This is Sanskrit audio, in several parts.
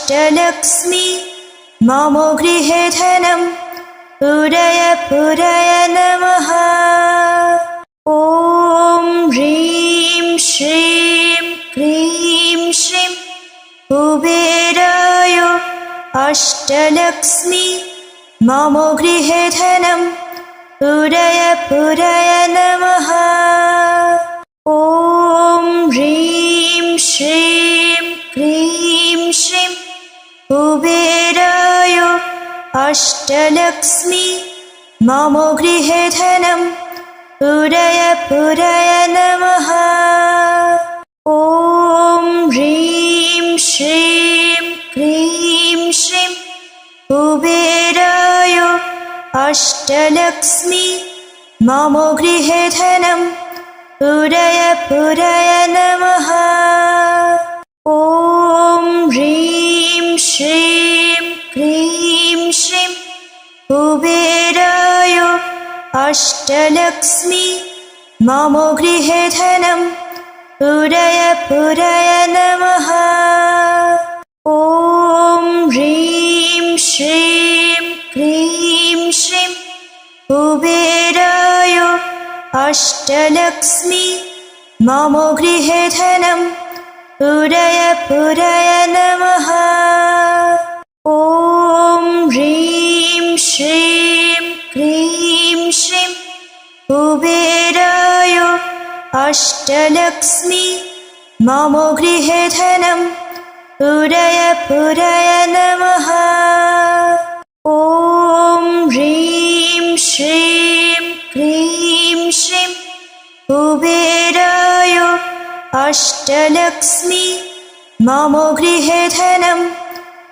अष्टलक्ष्मी मम गृहे धनं पूरय पूरय नमः। ॐ ह्रीं श्रीं क्लीं श्रीं कुबेराय अष्टलक्ष्मी मम गृहे धनं पूरय पूरय नमः। ॐ ह्रीं श्रीं क्लीं श्रीं कुबेराय अष्टलक्ष्मी मम गृहे धनं पूरय पूरय नमः। ॐ ह्रीं श्रीं क्लीं श्रीं कुबेराय अष्टलक्ष्मी मम गृहे धनं पूरय पूरय नमः। ॐ ह्रीं श्रीं क्लीं श्रीं कुबेराय अष्टलक्ष्मी मम गृहे धनं पूरय पूरय नमः। ॐ ह्रीं श्रीं क्लीं श्रीं कुबेराय अष्टलक्ष्मी मम गृहे धनं पूरय पूरय नमः। ॐ ह्रीं श्रीं क्लीं श्रीं कुबेराय अष्टलक्ष्मी मम गृहे धनं पूरय पूरय नमः। ॐ ह्रीं श्रीं क्लीं श्रीं कुबेराय अष्टलक्ष्मी मम गृहे धनं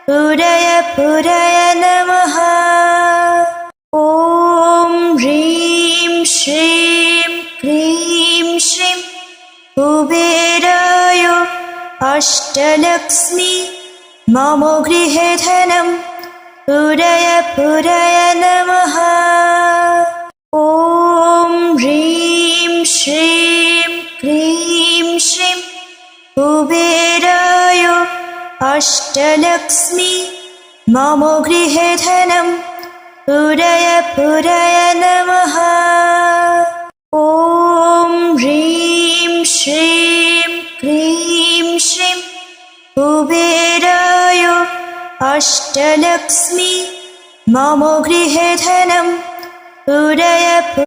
पूरय पूरय नमः। ॐ ह्रीं श्रीं क्लीं श्रीं कुबेराय अष्टलक्ष्मी मम गृहे धनं पूरय पूरय नमः। ॐ ह्रीं श्रीं क्लीं श्रीं कुबेराय अष्टलक्ष्मी मम गृहे धनं पूरय पूरय नमः। ॐ ह्रीं श्रीं क्लीं श्रीं कुबेराय अष्टलक्ष्मी मम गृहे धनं पूरय